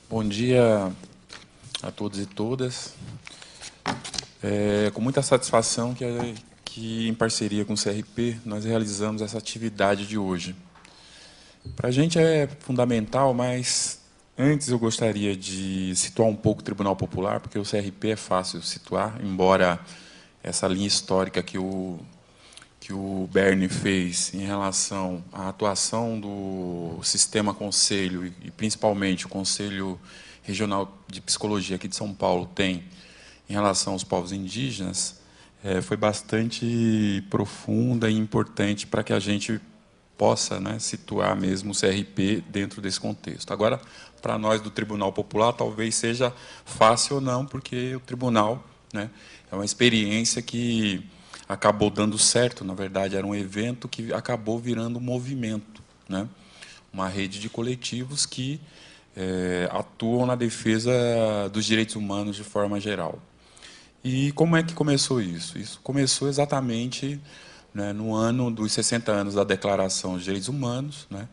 Bom dia a todos e todas. É com muita satisfação que, em parceria com o CRP, nós realizamos essa atividade de hoje. Para a gente é fundamental, mas antes eu gostaria de situar um pouco o Tribunal Popular, porque o CRP é fácil situar, embora essa linha histórica que o Bernie fez em relação à atuação do sistema conselho e principalmente o Conselho Regional de Psicologia aqui de São Paulo tem em relação aos povos indígenas, foi bastante profunda e importante para que a gente possa, né, situar mesmo o CRP dentro desse contexto. Agora, para nós do Tribunal Popular, talvez seja fácil ou não, porque o tribunal, né, é uma experiência que acabou dando certo. Na verdade, era um evento que acabou virando um movimento, né, uma rede de coletivos que atuam na defesa dos direitos humanos de forma geral. E como é que começou isso? Isso começou exatamente, né, no ano dos 60 anos da Declaração dos Direitos Humanos, né,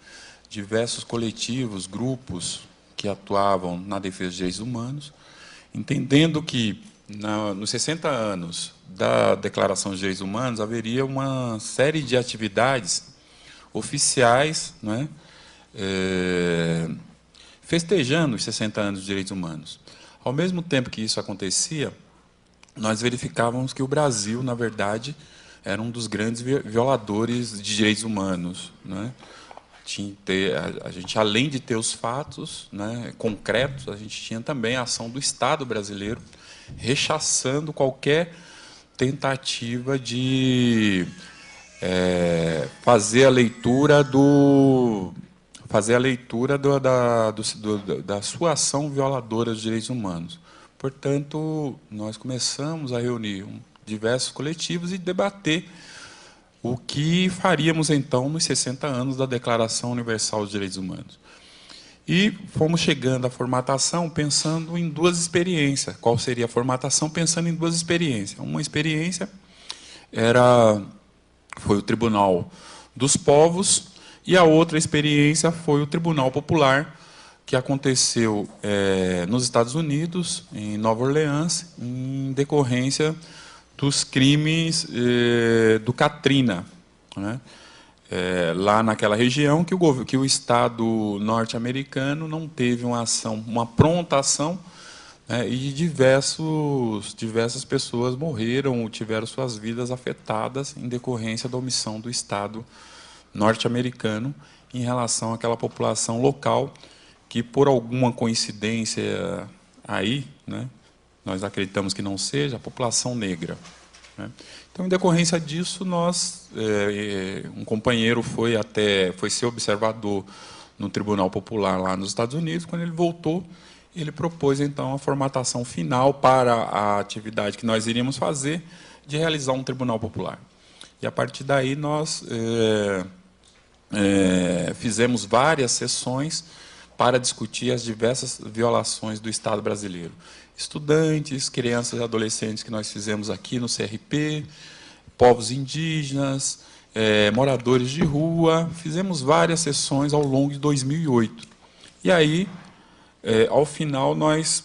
diversos coletivos, grupos que atuavam na defesa dos direitos humanos, entendendo que nos 60 anos da Declaração dos Direitos Humanos haveria uma série de atividades oficiais, né, festejando os 60 anos dos direitos humanos. Ao mesmo tempo que isso acontecia, nós verificávamos que o Brasil, na verdade, era um dos grandes violadores de direitos humanos, né? A gente, além de ter os fatos, né, concretos, a gente tinha também a ação do Estado brasileiro, rechaçando qualquer tentativa de fazer a leitura da sua ação violadora dos direitos humanos. Portanto, nós começamos a reunir diversos coletivos e debater o que faríamos, então, nos 60 anos da Declaração Universal dos Direitos Humanos. E fomos chegando à formatação pensando em duas experiências. Qual seria a formatação? Pensando em duas experiências. Uma experiência foi o Tribunal dos Povos, e a outra experiência foi o Tribunal Popular, que aconteceu nos Estados Unidos, em Nova Orleans, em decorrência dos crimes do Katrina, né? Lá naquela região que o Estado norte-americano não teve uma pronta ação, né, e diversas pessoas morreram ou tiveram suas vidas afetadas em decorrência da omissão do Estado norte-americano em relação àquela população local que, por alguma coincidência aí, né, nós acreditamos que não seja, a população negra, né? Então, em decorrência disso, um companheiro foi ser observador no Tribunal Popular lá nos Estados Unidos. Quando ele voltou, ele propôs, então, a formatação final para a atividade que nós iríamos fazer, de realizar um Tribunal Popular. E, a partir daí, nós fizemos várias sessões para discutir as diversas violações do Estado brasileiro. Estudantes, crianças e adolescentes que nós fizemos aqui no CRP, povos indígenas, moradores de rua, fizemos várias sessões ao longo de 2008. E aí, ao final, nós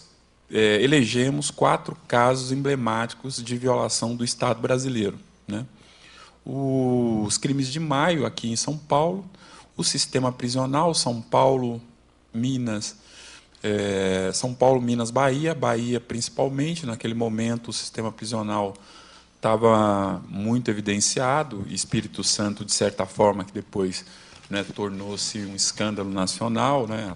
elegemos 4 casos emblemáticos de violação do Estado brasileiro, né? Os crimes de maio, aqui em São Paulo, o sistema prisional, São Paulo, Minas, Bahia, principalmente. Naquele momento, o sistema prisional estava muito evidenciado, Espírito Santo, de certa forma, que depois, né, tornou-se um escândalo nacional, né,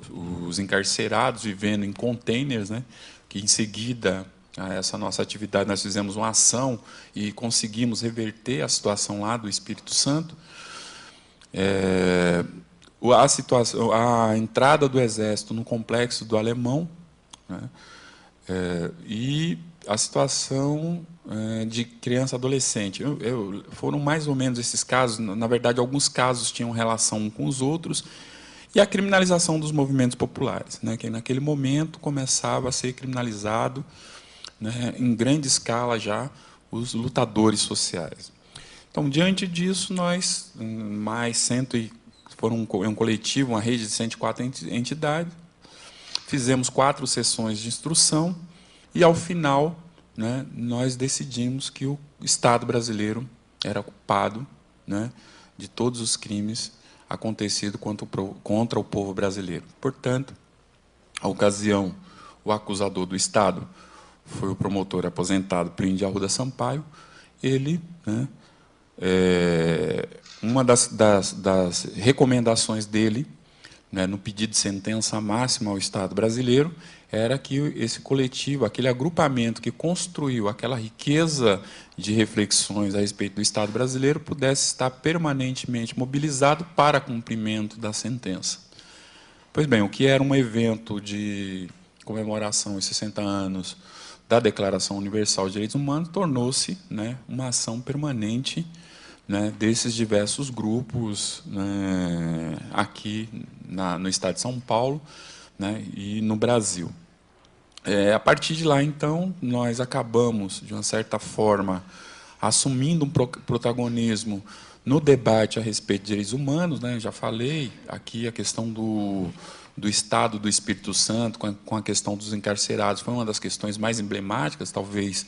os encarcerados vivendo em containers, né, que, em seguida a essa nossa atividade, nós fizemos uma ação e conseguimos reverter a situação lá do Espírito Santo. A entrada do Exército no complexo do Alemão, né, e a situação de criança e adolescente. Foram mais ou menos esses casos. Na verdade, alguns casos tinham relação uns com os outros, e a criminalização dos movimentos populares, né, que naquele momento começava a ser criminalizado, né, em grande escala já os lutadores sociais. Então, diante disso, nós, mais É um coletivo, uma rede de 104 entidades. Fizemos 4 sessões de instrução e, ao final, né, nós decidimos que o Estado brasileiro era culpado, né, de todos os crimes acontecidos contra o povo brasileiro. Portanto, a ocasião, o acusador do Estado foi o promotor aposentado Plínio de Arruda Sampaio. Ele, né, uma das recomendações dele, né, no pedido de sentença máxima ao Estado brasileiro, era que esse coletivo, aquele agrupamento que construiu aquela riqueza de reflexões a respeito do Estado brasileiro, pudesse estar permanentemente mobilizado para cumprimento da sentença. Pois bem, o que era um evento de comemoração aos 60 anos da Declaração Universal de Direitos Humanos tornou-se, né, uma ação permanente, né, desses diversos grupos, né, aqui no estado de São Paulo, né, e no Brasil. A partir de lá, então, nós acabamos, de uma certa forma, assumindo um protagonismo no debate a respeito de direitos humanos, né? Já falei aqui a questão do Estado do Espírito Santo, com a questão dos encarcerados, foi uma das questões mais emblemáticas, talvez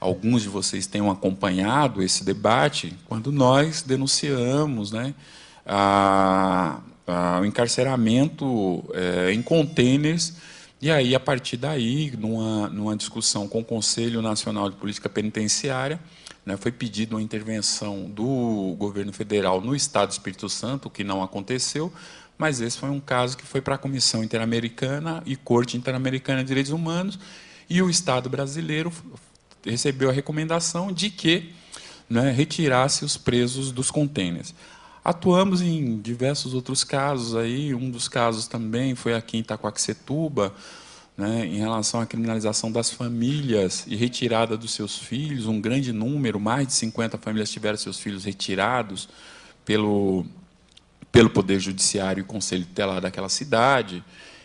alguns de vocês tenham acompanhado esse debate, quando nós denunciamos, né, o encarceramento em contêineres. E aí, a partir daí, numa discussão com o Conselho Nacional de Política Penitenciária, né, foi pedida uma intervenção do governo federal no Estado do Espírito Santo, o que não aconteceu, mas esse foi um caso que foi para a Comissão Interamericana e Corte Interamericana de Direitos Humanos, e o Estado brasileiro recebeu a recomendação de que, né, retirasse os presos dos contêineres. Atuamos em diversos outros casos. Aí, um dos casos também foi aqui em Itaquaquecetuba, né, em relação à criminalização das famílias e retirada dos seus filhos. Um grande número, mais de 50 famílias tiveram seus filhos retirados pelo Poder Judiciário e Conselho Tutelar daquela cidade.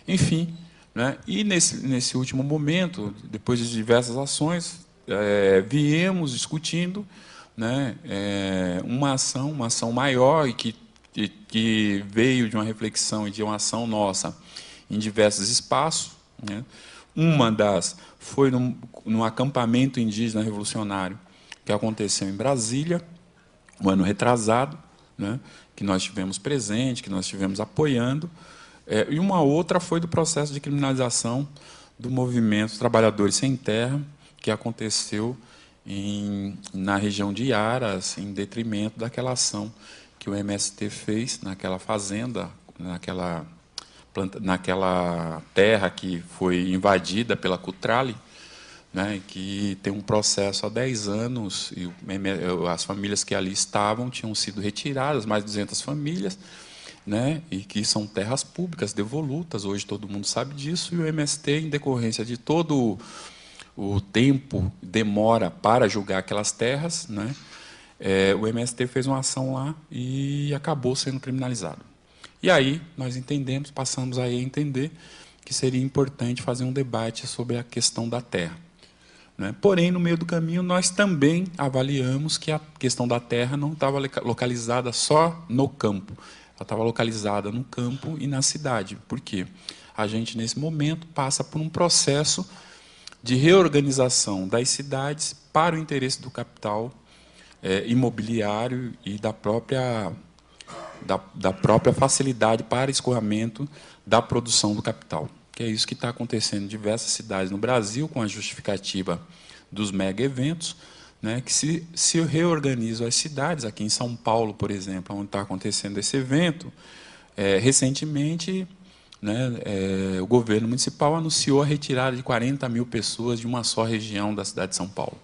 Enfim, né, e nesse último momento, depois de diversas ações, viemos discutindo, né, uma ação maior e que veio de uma reflexão e de uma ação nossa em diversos espaços, né. Uma das foi num acampamento indígena revolucionário que aconteceu em Brasília, um ano retrasado, né, que nós tivemos presente, que nós tivemos apoiando, e uma outra foi do processo de criminalização do movimento Trabalhadores Sem Terra, que aconteceu na região de Iaras, em detrimento daquela ação que o MST fez naquela fazenda, naquela terra que foi invadida pela Cutrale, né, que tem um processo há 10 anos, e as famílias que ali estavam tinham sido retiradas, mais de 200 famílias, né, e que são terras públicas, devolutas, hoje todo mundo sabe disso, e o MST, em decorrência de todo o tempo demora para julgar aquelas terras, né, o MST fez uma ação lá e acabou sendo criminalizado. E aí nós entendemos, passamos aí a entender que seria importante fazer um debate sobre a questão da terra, né? Porém, no meio do caminho, nós também avaliamos que a questão da terra não estava localizada só no campo, ela estava localizada no campo e na cidade. Por quê? A gente, nesse momento, passa por um processo de reorganização das cidades para o interesse do capital imobiliário e da própria facilidade para escoamento da produção do capital. Que é isso que está acontecendo em diversas cidades no Brasil, com a justificativa dos mega-eventos, né, que se reorganizam as cidades. Aqui em São Paulo, por exemplo, onde está acontecendo esse evento, recentemente, né, o governo municipal anunciou a retirada de 40 mil pessoas de uma só região da cidade de São Paulo.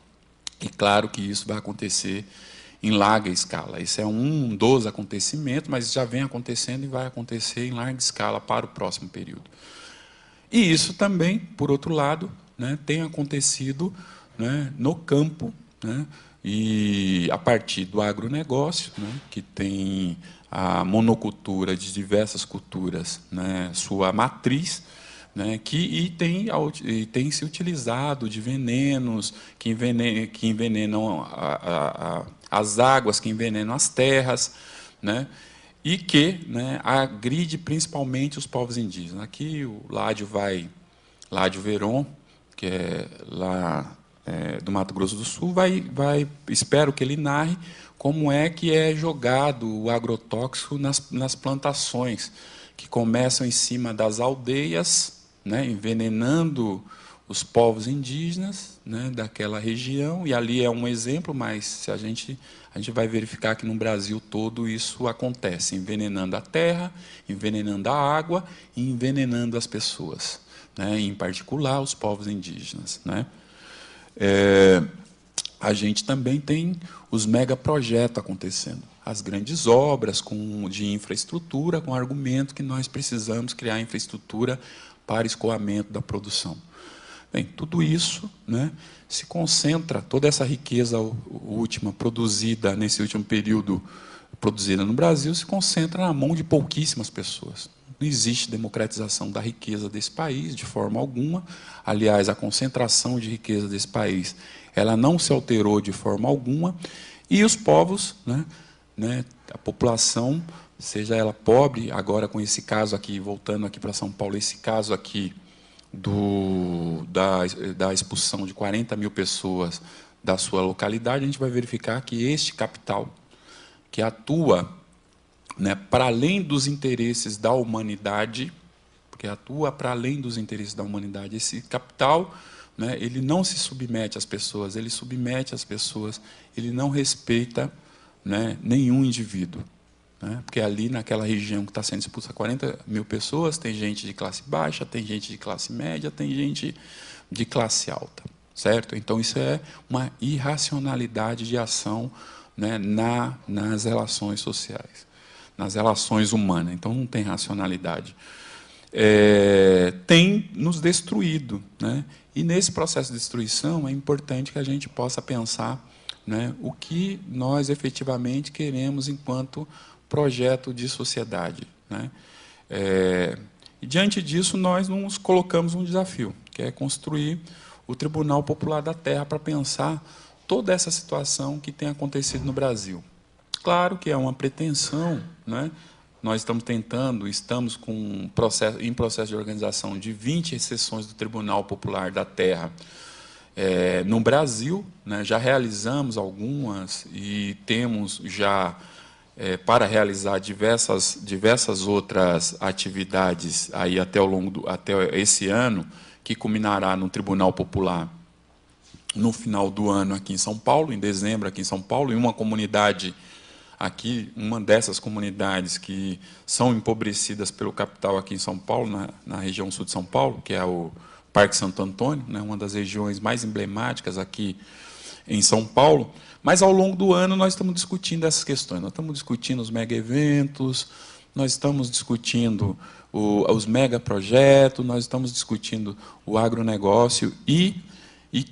E claro que isso vai acontecer em larga escala. Esse é um dos acontecimentos, mas já vem acontecendo e vai acontecer em larga escala para o próximo período. E isso também, por outro lado, né, tem acontecido, né, no campo, né, e a partir do agronegócio, né, que tem a monocultura de diversas culturas, né, sua matriz, né, e tem se utilizado de venenos que envenenam as águas, que envenenam as terras, né, e que, né, agride principalmente os povos indígenas. Aqui o Ládio Veron, que é lá do Mato Grosso do Sul, espero que ele narre como é que é jogado o agrotóxico nas plantações, que começam em cima das aldeias, né, envenenando os povos indígenas, né, daquela região, e ali é um exemplo, mas se a gente vai verificar que no Brasil todo isso acontece, envenenando a terra, envenenando a água e envenenando as pessoas, né, em particular os povos indígenas, né. A gente também tem os megaprojetos acontecendo, as grandes obras de infraestrutura, com o argumento que nós precisamos criar infraestrutura para escoamento da produção. Bem, tudo isso, né, se concentra, toda essa riqueza última produzida nesse último período, produzida no Brasil, se concentra na mão de pouquíssimas pessoas. Não existe democratização da riqueza desse país, de forma alguma. Aliás, a concentração de riqueza desse país, ela não se alterou de forma alguma. E os povos, a população, seja ela pobre, agora com esse caso aqui, voltando aqui para São Paulo, esse caso aqui da expulsão de 40 mil pessoas da sua localidade, a gente vai verificar que este capital, que atua, né, para além dos interesses da humanidade, porque atua para além dos interesses da humanidade, esse capital, né, ele não se submete às pessoas, ele submete as pessoas, ele não respeita, né, nenhum indivíduo. Né, porque ali, naquela região que está sendo expulsa 40 mil pessoas, tem gente de classe baixa, tem gente de classe média, tem gente de classe alta. Certo? Então, isso é uma irracionalidade de ação, né, nas relações sociais, nas relações humanas. Então, não tem racionalidade. Tem nos destruído. Né? E, nesse processo de destruição, é importante que a gente possa pensar, né, o que nós efetivamente queremos enquanto projeto de sociedade. Né? E, diante disso, nós nos colocamos um desafio, que é construir o Tribunal Popular da Terra para pensar toda essa situação que tem acontecido no Brasil. Claro que é uma pretensão, né? Nós estamos em processo de organização de 20 sessões do Tribunal Popular da Terra no Brasil, né? Já realizamos algumas e temos já para realizar diversas outras atividades aí até esse ano, que culminará no Tribunal Popular no final do ano aqui em São Paulo, em dezembro aqui em São Paulo, em uma comunidade aqui, uma dessas comunidades que são empobrecidas pelo capital aqui em São Paulo, na região sul de São Paulo, que é o Parque Santo Antônio, né, uma das regiões mais emblemáticas aqui em São Paulo. Mas, ao longo do ano, nós estamos discutindo essas questões. Nós estamos discutindo os mega-eventos, nós estamos discutindo os megaprojetos, nós estamos discutindo o agronegócio e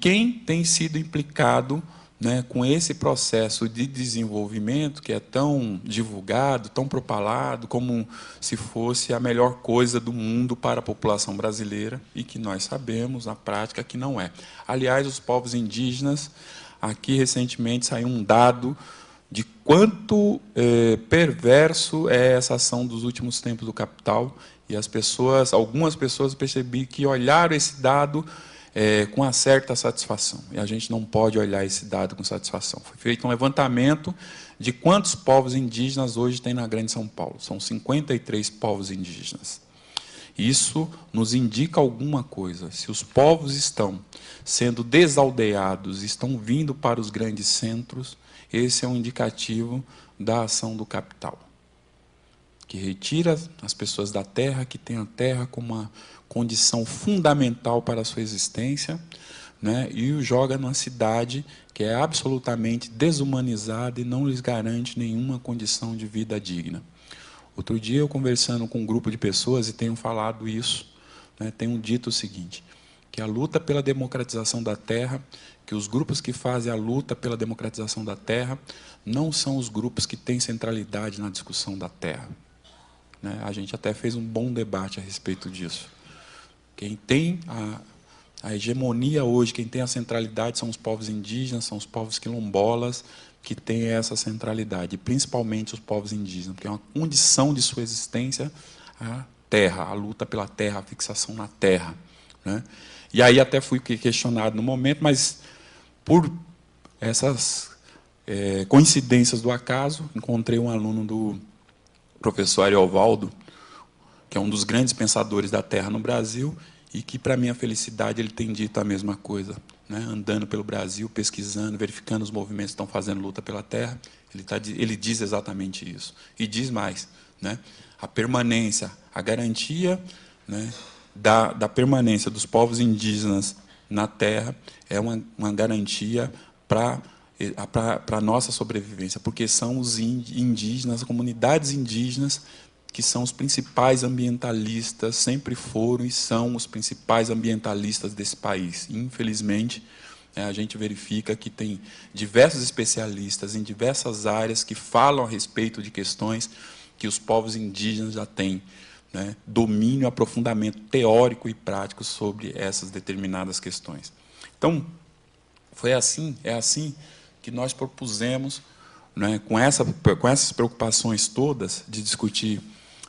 quem tem sido implicado, né, com esse processo de desenvolvimento que é tão divulgado, tão propalado, como se fosse a melhor coisa do mundo para a população brasileira, e que nós sabemos, na prática, que não é. Aliás, os povos indígenas, aqui recentemente saiu um dado de quanto perverso é essa ação dos últimos tempos do capital, e algumas pessoas percebi que olharam esse dado com uma certa satisfação. E a gente não pode olhar esse dado com satisfação. Foi feito um levantamento de quantos povos indígenas hoje tem na Grande São Paulo. São 53 povos indígenas. Isso nos indica alguma coisa. Se os povos estão sendo desaldeados, estão vindo para os grandes centros, esse é um indicativo da ação do capital, que retira as pessoas da terra, que tem a terra como uma condição fundamental para a sua existência, né, e o joga numa cidade que é absolutamente desumanizada e não lhes garante nenhuma condição de vida digna. Outro dia, eu conversando com um grupo de pessoas, e tenho falado isso, né, tenho dito o seguinte, que a luta pela democratização da terra, que os grupos que fazem a luta pela democratização da terra, não são os grupos que têm centralidade na discussão da terra. A gente até fez um bom debate a respeito disso. Quem tem A hegemonia hoje, quem tem a centralidade são os povos indígenas, são os povos quilombolas, que têm essa centralidade, principalmente os povos indígenas, porque é uma condição de sua existência a terra, a luta pela terra, a fixação na terra, né? E aí até fui questionado no momento, mas por essas coincidências do acaso, encontrei um aluno do professor Ariovaldo, que é um dos grandes pensadores da terra no Brasil, e que, para minha felicidade, ele tem dito a mesma coisa, né? Andando pelo Brasil, pesquisando, verificando os movimentos que estão fazendo luta pela terra, ele diz exatamente isso. E diz mais, né? A permanência, a garantia, né, da permanência dos povos indígenas na terra é uma garantia para a nossa sobrevivência, porque são os indígenas, as comunidades indígenas, que são os principais ambientalistas, sempre foram e são os principais ambientalistas desse país. Infelizmente, a gente verifica que tem diversos especialistas em diversas áreas que falam a respeito de questões que os povos indígenas já têm, né, domínio, aprofundamento teórico e prático sobre essas determinadas questões. Então, é assim que nós propusemos, né, com essas preocupações todas de discutir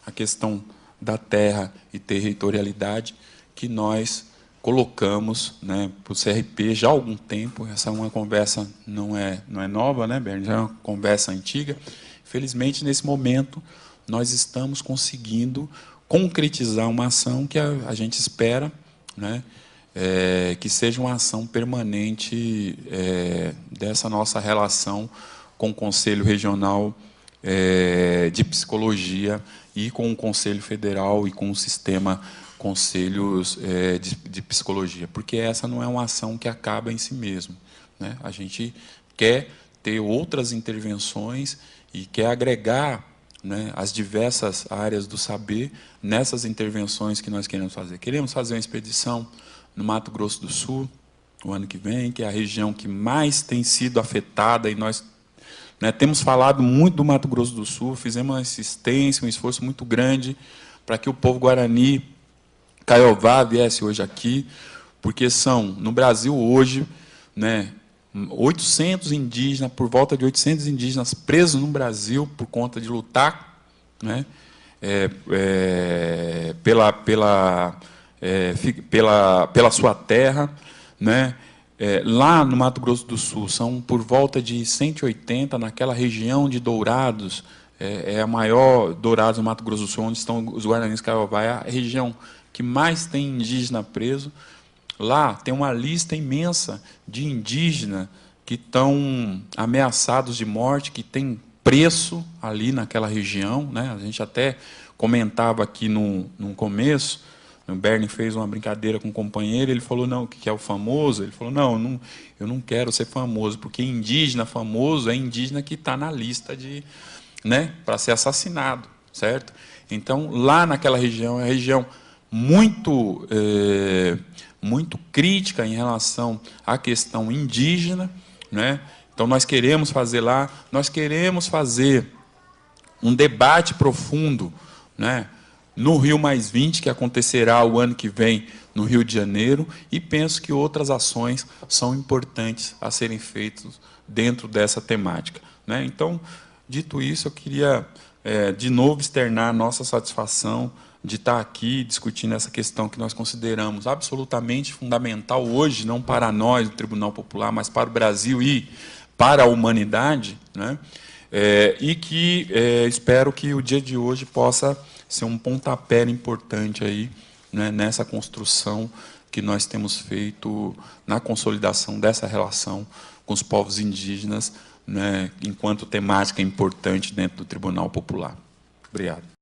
a questão da terra e territorialidade, que nós colocamos, né, para o CRP já há algum tempo. Essa é uma conversa não é nova, né, Bernie? Já é uma conversa antiga. Felizmente, nesse momento, nós estamos conseguindo concretizar uma ação que a gente espera, né, que seja uma ação permanente dessa nossa relação com o Conselho Regional de Psicologia e com o Conselho Federal e com o sistema conselhos de psicologia, porque essa não é uma ação que acaba em si mesmo, né? A gente quer ter outras intervenções e quer agregar, né, as diversas áreas do saber nessas intervenções que nós queremos fazer. Queremos fazer uma expedição no Mato Grosso do Sul, o ano que vem, que é a região que mais tem sido afetada, e nós, né, temos falado muito do Mato Grosso do Sul, fizemos uma insistência, um esforço muito grande para que o povo Guarani, Caiová, viesse hoje aqui, porque são, no Brasil hoje, né, 800 indígenas, por volta de 800 indígenas presos no Brasil por conta de lutar, né, pela sua terra, né. Lá no Mato Grosso do Sul, são por volta de 180, naquela região de Dourados, a maior, Dourados, no Mato Grosso do Sul, onde estão os Guaranis Caiová, é a região que mais tem indígena preso. Lá tem uma lista imensa de indígenas que estão ameaçados de morte, que tem preço ali naquela região, né? A gente até comentava aqui no começo, o Bernie fez uma brincadeira com um companheiro, ele falou, não, o que é o famoso? Ele falou, não, eu não quero ser famoso, porque indígena famoso é indígena que está na lista de, né, para ser assassinado, certo? Então, lá naquela região, é uma região muito crítica em relação à questão indígena, né? Então, nós queremos fazer lá, nós queremos fazer um debate profundo, né, no Rio +20, que acontecerá o ano que vem no Rio de Janeiro, e penso que outras ações são importantes a serem feitas dentro dessa temática, né? Então, dito isso, eu queria, de novo, externar a nossa satisfação de estar aqui discutindo essa questão que nós consideramos absolutamente fundamental hoje, não para nós, do Tribunal Popular, mas para o Brasil e para a humanidade, né? E que espero que o dia de hoje possa ser um pontapé importante aí, né, nessa construção que nós temos feito na consolidação dessa relação com os povos indígenas, né, enquanto temática importante dentro do Tribunal Popular. Obrigado.